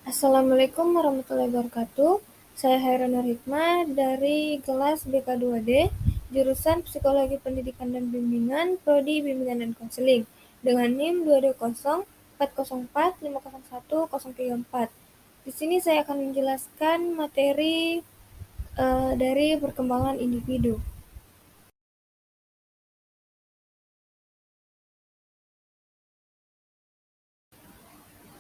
Assalamualaikum warahmatullahi wabarakatuh. Saya Hairun Nur Hikmah dari kelas BK2D, jurusan Psikologi Pendidikan dan Bimbingan, Prodi Bimbingan dan Konseling, dengan NIM 22040450134. Di sini saya akan menjelaskan materi dari perkembangan individu.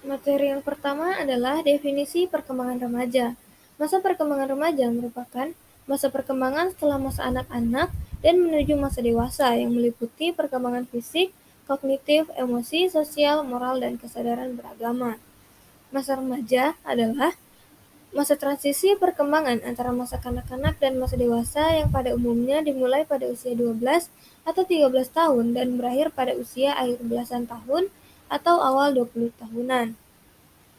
Materi yang pertama adalah definisi perkembangan remaja. Masa perkembangan remaja merupakan masa perkembangan setelah masa anak-anak dan menuju masa dewasa yang meliputi perkembangan fisik, kognitif, emosi, sosial, moral, dan kesadaran beragama. Masa remaja adalah masa transisi perkembangan antara masa kanak-kanak dan masa dewasa yang pada umumnya dimulai pada usia 12 atau 13 tahun dan berakhir pada usia akhir belasan tahun atau awal 20 tahunan.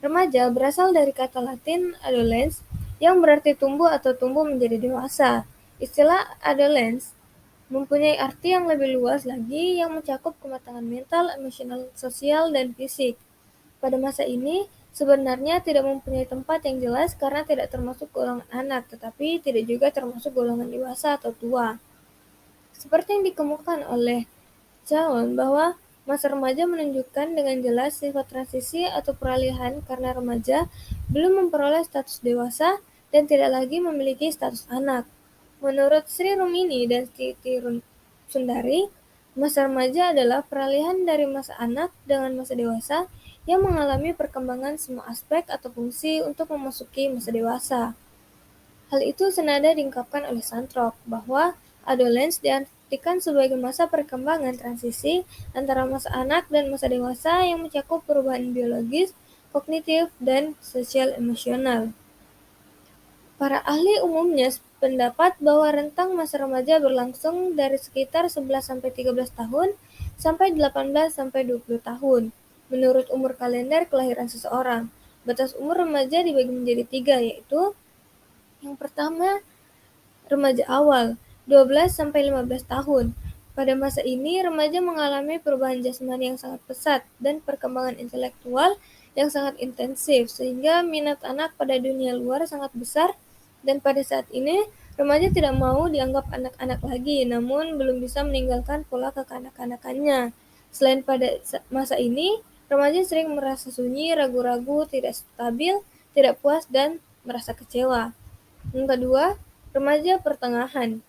Remaja berasal dari kata Latin "adolescens", yang berarti tumbuh atau tumbuh menjadi dewasa. Istilah adolescens mempunyai arti yang lebih luas lagi yang mencakup kematangan mental, emosional, sosial, dan fisik. Pada masa ini, sebenarnya tidak mempunyai tempat yang jelas karena tidak termasuk golongan anak, tetapi tidak juga termasuk golongan dewasa atau tua. Seperti yang dikemukakan oleh Calon bahwa masa remaja menunjukkan dengan jelas sifat transisi atau peralihan karena remaja belum memperoleh status dewasa dan tidak lagi memiliki status anak. Menurut Sri Rumini dan Titi Sundari, masa remaja adalah peralihan dari masa anak dengan masa dewasa yang mengalami perkembangan semua aspek atau fungsi untuk memasuki masa dewasa. Hal itu senada diungkapkan oleh Santrok, bahwa adolescens diartikan sebagai masa perkembangan transisi antara masa anak dan masa dewasa yang mencakup perubahan biologis, kognitif, dan sosial emosional. Para ahli umumnya pendapat bahwa rentang masa remaja berlangsung dari sekitar 11-13 tahun sampai 18-20 tahun, menurut umur kalender kelahiran seseorang. Batas umur remaja dibagi menjadi 3, yaitu yang pertama, remaja awal, 12-15 tahun. Pada masa ini, remaja mengalami perubahan jasmani yang sangat pesat dan perkembangan intelektual yang sangat intensif, sehingga minat anak pada dunia luar sangat besar, dan pada saat ini, remaja tidak mau dianggap anak-anak lagi, namun belum bisa meninggalkan pola kekanak-kanakannya. Selain pada masa ini, remaja sering merasa sunyi, ragu-ragu, tidak stabil, tidak puas, dan merasa kecewa. Yang kedua, remaja pertengahan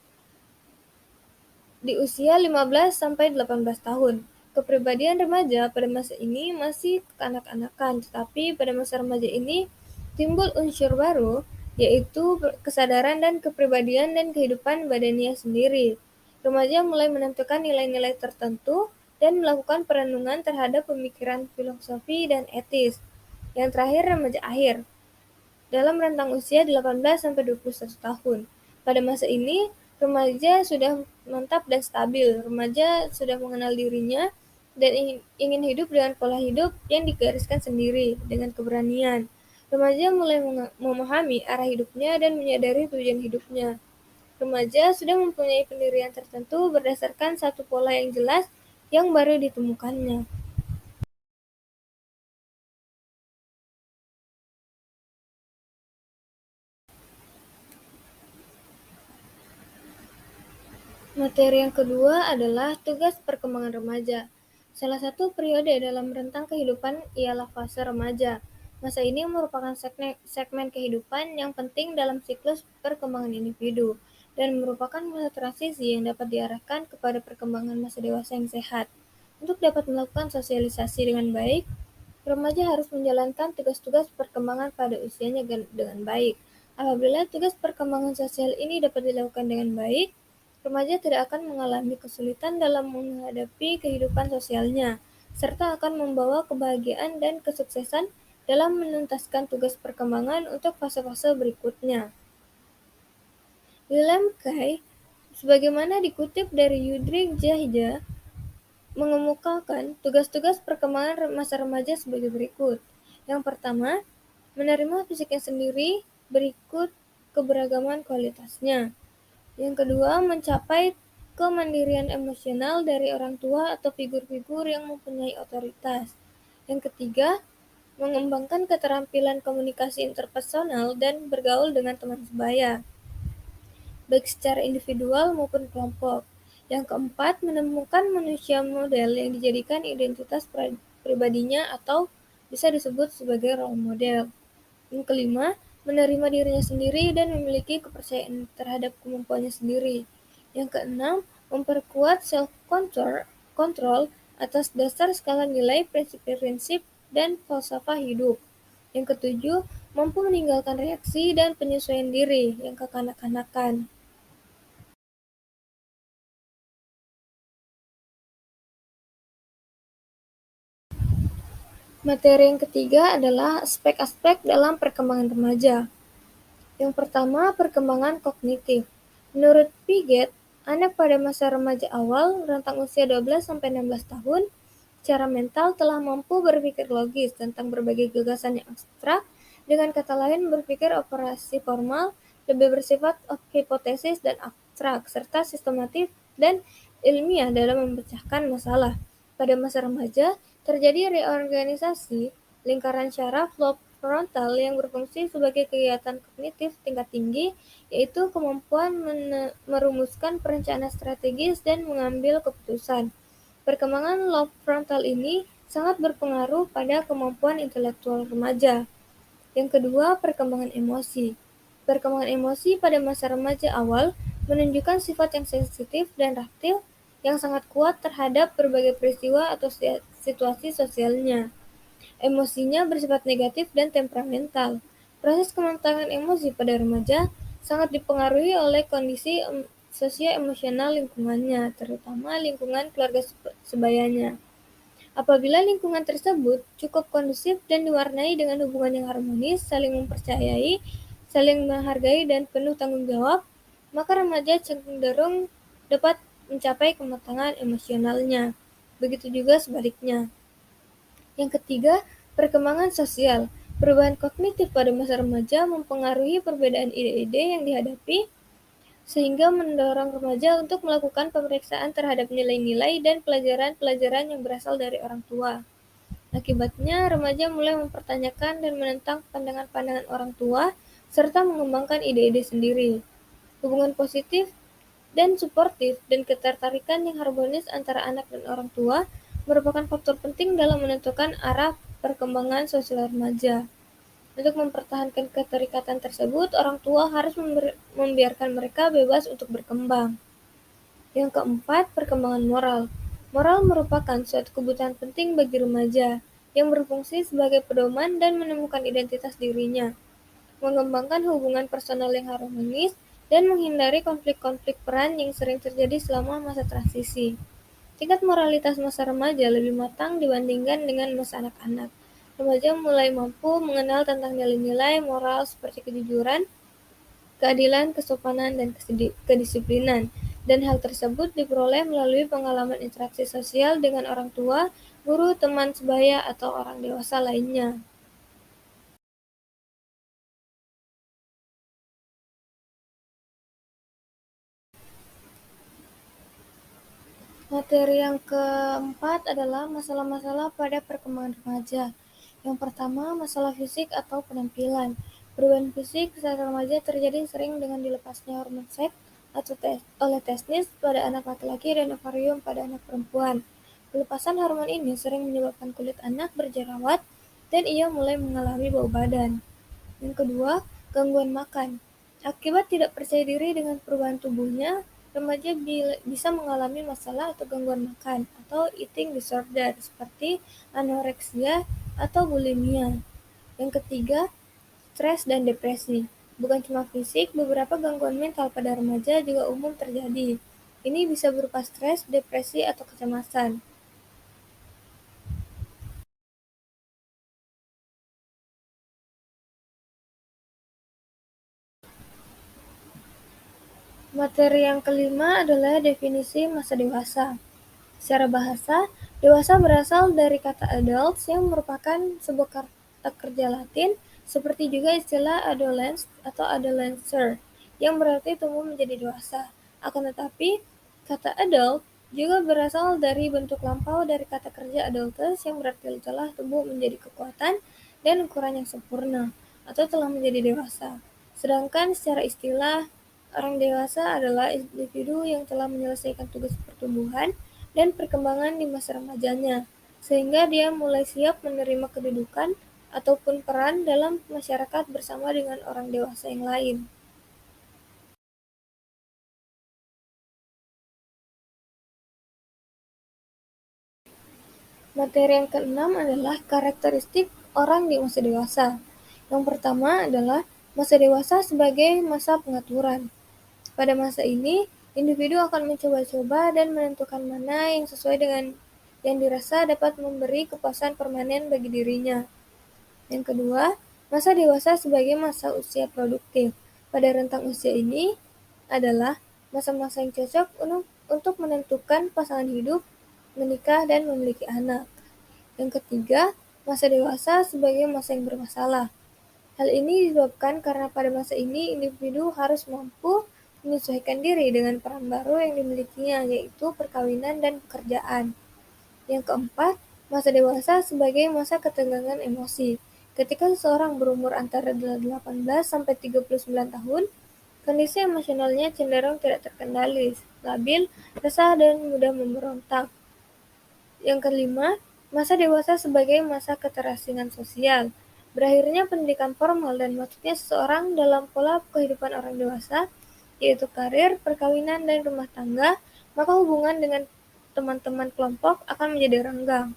di usia 15-18 tahun. Kepribadian remaja pada masa ini masih kekanak-kanakan, tetapi pada masa remaja ini timbul unsur baru, yaitu kesadaran dan kepribadian dan kehidupan badania sendiri. Remaja mulai menentukan nilai-nilai tertentu dan melakukan perenungan terhadap pemikiran filosofi dan etis. Yang terakhir, remaja akhir dalam rentang usia 18-21 tahun. Pada masa ini, remaja sudah mantap dan stabil. Remaja sudah mengenal dirinya dan ingin hidup dengan pola hidup yang digariskan sendiri dengan keberanian. Remaja mulai memahami arah hidupnya dan menyadari tujuan hidupnya. Remaja sudah mempunyai pendirian tertentu berdasarkan satu pola yang jelas yang baru ditemukannya. Materi yang kedua adalah tugas perkembangan remaja. Salah satu periode dalam rentang kehidupan ialah fase remaja. Masa ini merupakan segmen kehidupan yang penting dalam siklus perkembangan individu dan merupakan masa transisi yang dapat diarahkan kepada perkembangan masa dewasa yang sehat. Untuk dapat melakukan sosialisasi dengan baik, remaja harus menjalankan tugas-tugas perkembangan pada usianya dengan baik. Apabila tugas perkembangan sosial ini dapat dilakukan dengan baik, remaja tidak akan mengalami kesulitan dalam menghadapi kehidupan sosialnya, serta akan membawa kebahagiaan dan kesuksesan dalam menuntaskan tugas perkembangan untuk fase-fase berikutnya. Wilhelm Kay, sebagaimana dikutip dari Yudrik Jahja, mengemukakan tugas-tugas perkembangan masa remaja sebagai berikut. Yang pertama, menerima fisiknya sendiri berikut keberagaman kualitasnya. Yang kedua, mencapai kemandirian emosional dari orang tua atau figur-figur yang mempunyai otoritas. Yang ketiga, mengembangkan keterampilan komunikasi interpersonal dan bergaul dengan teman sebaya, baik secara individual maupun kelompok. Yang keempat, menemukan manusia model yang dijadikan identitas pribadinya atau bisa disebut sebagai role model. Yang kelima, menerima dirinya sendiri dan memiliki kepercayaan terhadap kemampuannya sendiri. Yang keenam, memperkuat self-control atas dasar skala nilai, prinsip-prinsip, dan falsafah hidup. Yang ketujuh, mampu meninggalkan reaksi dan penyesuaian diri yang kekanak-kanakan. Materi yang ketiga adalah aspek-aspek dalam perkembangan remaja. Yang pertama, perkembangan kognitif. Menurut Piaget, anak pada masa remaja awal, rentang usia 12-16 tahun, secara mental telah mampu berpikir logis tentang berbagai gagasan yang abstrak, dengan kata lain berpikir operasi formal, lebih bersifat hipotesis dan abstrak, serta sistematif dan ilmiah dalam memecahkan masalah. Pada masa remaja, terjadi reorganisasi lingkaran syaraf lob frontal yang berfungsi sebagai kegiatan kognitif tingkat tinggi, yaitu kemampuan merumuskan perencanaan strategis dan mengambil keputusan. Perkembangan lob frontal ini sangat berpengaruh pada kemampuan intelektual remaja. Yang kedua, perkembangan emosi. Perkembangan emosi pada masa remaja awal menunjukkan sifat yang sensitif dan raktil yang sangat kuat terhadap berbagai peristiwa atau situasi sosialnya. Emosinya bersifat negatif dan temperamental. Proses kematangan emosi pada remaja sangat dipengaruhi oleh kondisi sosioemosional lingkungannya, terutama lingkungan keluarga sebayanya. Apabila lingkungan tersebut cukup kondusif dan diwarnai dengan hubungan yang harmonis, saling mempercayai, saling menghargai, dan penuh tanggung jawab, maka remaja cenderung dapat mencapai kematangan emosionalnya. Begitu juga sebaliknya. Yang ketiga, perkembangan sosial. Perubahan kognitif pada masa remaja mempengaruhi perbedaan ide-ide yang dihadapi, sehingga mendorong remaja untuk melakukan pemeriksaan terhadap nilai-nilai dan pelajaran-pelajaran yang berasal dari orang tua. Akibatnya, remaja mulai mempertanyakan dan menentang pandangan-pandangan orang tua, serta mengembangkan ide-ide sendiri. Hubungan positif dan suportif dan ketertarikan yang harmonis antara anak dan orang tua merupakan faktor penting dalam menentukan arah perkembangan sosial remaja. Untuk mempertahankan keterikatan tersebut, orang tua harus membiarkan mereka bebas untuk berkembang. Yang keempat, perkembangan moral. Moral merupakan suatu kebutuhan penting bagi remaja yang berfungsi sebagai pedoman dan menemukan identitas dirinya, mengembangkan hubungan personal yang harmonis, dan menghindari konflik-konflik peran yang sering terjadi selama masa transisi. Tingkat moralitas masa remaja lebih matang dibandingkan dengan masa anak-anak. Remaja mulai mampu mengenal tentang nilai-nilai moral seperti kejujuran, keadilan, kesopanan, dan kedisiplinan, dan hal tersebut diperoleh melalui pengalaman interaksi sosial dengan orang tua, guru, teman sebaya, atau orang dewasa lainnya. Materi yang keempat adalah masalah-masalah pada perkembangan remaja. Yang pertama, masalah fisik atau penampilan. Perubahan fisik saat remaja terjadi sering dengan dilepasnya hormon seks atau oleh testis pada anak laki-laki dan ovarium pada anak perempuan. Pelepasan hormon ini sering menyebabkan kulit anak berjerawat dan ia mulai mengalami bau badan. Yang kedua, gangguan makan. Akibat tidak percaya diri dengan perubahan tubuhnya, remaja bisa mengalami masalah atau gangguan makan atau eating disorder seperti anoreksia atau bulimia. Yang ketiga, stres dan depresi. Bukan cuma fisik, beberapa gangguan mental pada remaja juga umum terjadi. Ini bisa berupa stres, depresi, atau kecemasan. Materi yang kelima adalah definisi masa dewasa. Secara bahasa, dewasa berasal dari kata adults yang merupakan sebuah kata kerja Latin, seperti juga istilah adolescence atau adolescer, yang berarti tumbuh menjadi dewasa. Akan tetapi, kata adult juga berasal dari bentuk lampau dari kata kerja adultus yang berarti telah tumbuh menjadi kekuatan dan ukuran yang sempurna, atau telah menjadi dewasa. Sedangkan secara istilah, orang dewasa adalah individu yang telah menyelesaikan tugas pertumbuhan dan perkembangan di masa remajanya, sehingga dia mulai siap menerima kedudukan ataupun peran dalam masyarakat bersama dengan orang dewasa yang lain. Materi yang keenam adalah karakteristik orang di masa dewasa. Yang pertama adalah masa dewasa sebagai masa pengaturan. Pada masa ini, individu akan mencoba-coba dan menentukan mana yang sesuai dengan yang dirasa dapat memberi kepuasan permanen bagi dirinya. Yang kedua, masa dewasa sebagai masa usia produktif. Pada rentang usia ini adalah masa-masa yang cocok untuk menentukan pasangan hidup, menikah, dan memiliki anak. Yang ketiga, masa dewasa sebagai masa yang bermasalah. Hal ini disebabkan karena pada masa ini individu harus mampu menyesuaikan diri dengan peran baru yang dimilikinya, yaitu perkawinan dan pekerjaan. Yang keempat, masa dewasa sebagai masa ketegangan emosi. Ketika seseorang berumur antara 18 sampai 39 tahun, kondisi emosionalnya cenderung tidak terkendali, labil, resah, dan mudah memberontak. Yang kelima, masa dewasa sebagai masa keterasingan sosial. Berakhirnya pendidikan formal dan masuknya seseorang dalam pola kehidupan orang dewasa, yaitu karir, perkawinan, dan rumah tangga, maka hubungan dengan teman-teman kelompok akan menjadi renggang.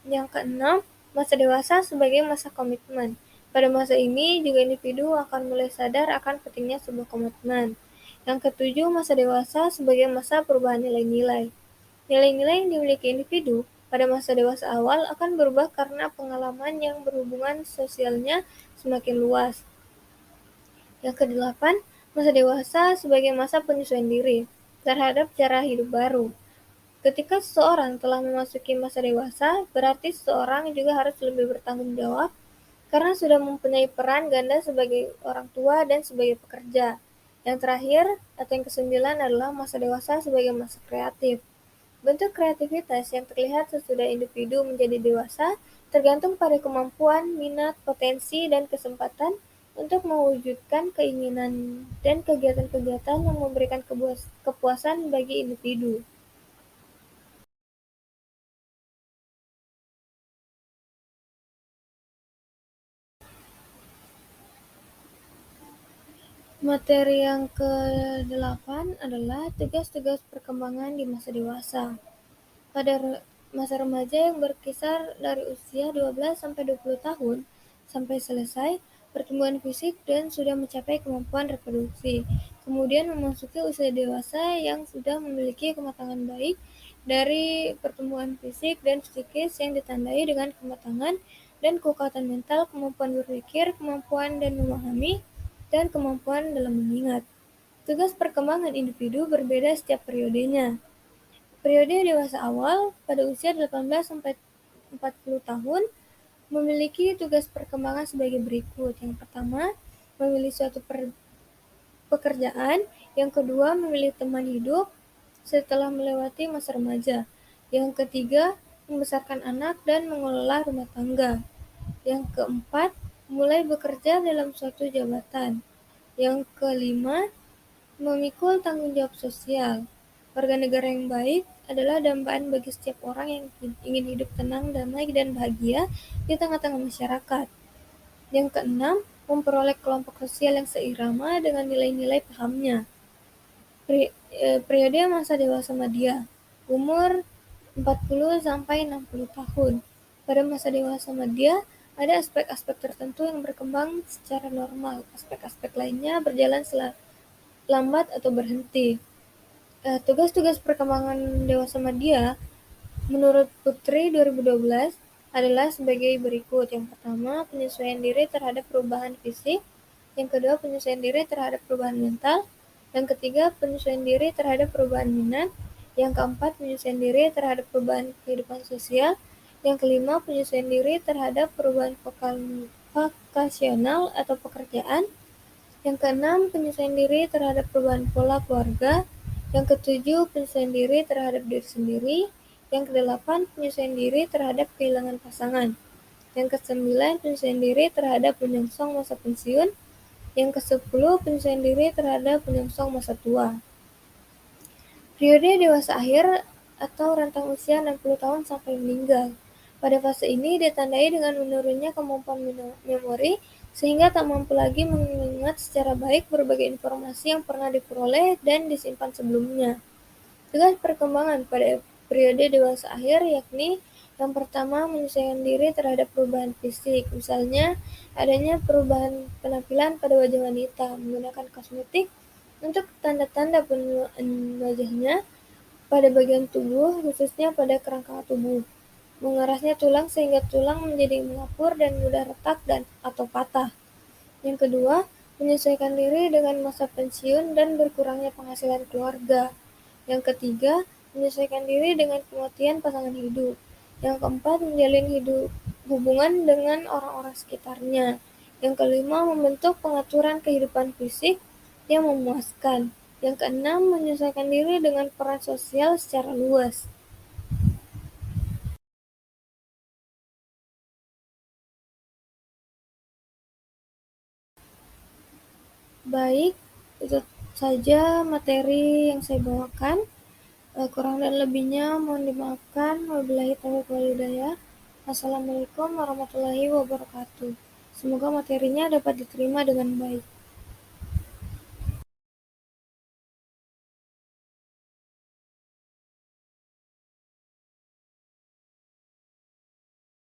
Yang keenam, masa dewasa sebagai masa komitmen. Pada masa ini juga individu akan mulai sadar akan pentingnya sebuah komitmen. Yang ketujuh, masa dewasa sebagai masa perubahan nilai-nilai. Nilai-nilai yang dimiliki individu pada masa dewasa awal akan berubah karena pengalaman yang berhubungan sosialnya semakin luas. Yang kedelapan, masa dewasa sebagai masa penyesuaian diri terhadap cara hidup baru. Ketika seseorang telah memasuki masa dewasa, berarti seseorang juga harus lebih bertanggung jawab karena sudah mempunyai peran ganda sebagai orang tua dan sebagai pekerja. Yang terakhir, atau yang kesembilan adalah masa dewasa sebagai masa kreatif. Bentuk kreativitas yang terlihat sesudah individu menjadi dewasa tergantung pada kemampuan, minat, potensi, dan kesempatan untuk mewujudkan keinginan dan kegiatan-kegiatan yang memberikan kepuasan bagi individu. Materi yang ke-8 adalah tugas-tugas perkembangan di masa dewasa. Pada masa remaja yang berkisar dari usia 12 sampai 20 tahun sampai selesai pertumbuhan fisik dan sudah mencapai kemampuan reproduksi. Kemudian memasuki usia dewasa yang sudah memiliki kematangan baik dari pertumbuhan fisik dan psikis yang ditandai dengan kematangan dan kekuatan mental, kemampuan berpikir, kemampuan dan memahami, dan kemampuan dalam mengingat. Tugas perkembangan individu berbeda setiap periodenya. Periode dewasa awal pada usia 18 sampai 40 tahun memiliki tugas perkembangan sebagai berikut. Yang pertama, memilih suatu pekerjaan. Yang kedua, memilih teman hidup setelah melewati masa remaja. Yang ketiga, membesarkan anak dan mengelola rumah tangga. Yang keempat, mulai bekerja dalam suatu jabatan. Yang kelima, memikul tanggung jawab sosial. Warga negara yang baik adalah dambaan bagi setiap orang yang ingin hidup tenang, damai, dan bahagia di tengah-tengah masyarakat. Yang keenam, memperoleh kelompok sosial yang seirama dengan nilai-nilai pahamnya. Periode masa dewasa madya, umur 40 sampai 60 tahun. Pada masa dewasa madya, ada aspek-aspek tertentu yang berkembang secara normal. Aspek-aspek lainnya berjalan lambat atau berhenti. Tugas-tugas perkembangan dewasa madya menurut Putri 2012 adalah sebagai berikut. Yang pertama, penyesuaian diri terhadap perubahan fisik. Yang kedua, penyesuaian diri terhadap perubahan mental. Yang ketiga, penyesuaian diri terhadap perubahan minat. Yang keempat, penyesuaian diri terhadap perubahan kehidupan sosial. Yang kelima, penyesuaian diri terhadap perubahan vokasional atau pekerjaan. Yang keenam, penyesuaian diri terhadap perubahan pola keluarga. Yang ketujuh, penyesuaian diri terhadap diri sendiri. Yang kedelapan, penyesuaian diri terhadap kehilangan pasangan. Yang ke-9, penyesuaian diri terhadap menyongsong masa pensiun. Yang ke-10, penyesuaian diri terhadap menyongsong masa tua. Periode dewasa akhir atau rentang usia 60 tahun sampai meninggal. Pada fase ini ditandai dengan menurunnya kemampuan memori sehingga tak mampu lagi mengingat secara baik berbagai informasi yang pernah diperoleh dan disimpan sebelumnya. Tugas perkembangan pada periode dewasa akhir yakni yang pertama menyesuaikan diri terhadap perubahan fisik, misalnya adanya perubahan penampilan pada wajah wanita, menggunakan kosmetik untuk tanda-tanda penuaan wajahnya pada bagian tubuh, khususnya pada kerangka tubuh. Mengerasnya tulang sehingga tulang menjadi mengapur dan mudah retak dan atau patah. Yang kedua, menyesuaikan diri dengan masa pensiun dan berkurangnya penghasilan keluarga. Yang ketiga, menyesuaikan diri dengan kematian pasangan hidup. Yang keempat, menjalin hubungan dengan orang-orang sekitarnya. Yang kelima, membentuk pengaturan kehidupan fisik yang memuaskan. Yang keenam, menyesuaikan diri dengan peran sosial secara luas. Baik, itu saja materi yang saya bawakan. Kurang dan lebihnya mohon dimaafkan. Wabillahi taufiq wal hidayah. Assalamualaikum warahmatullahi wabarakatuh. Semoga materinya dapat diterima dengan baik.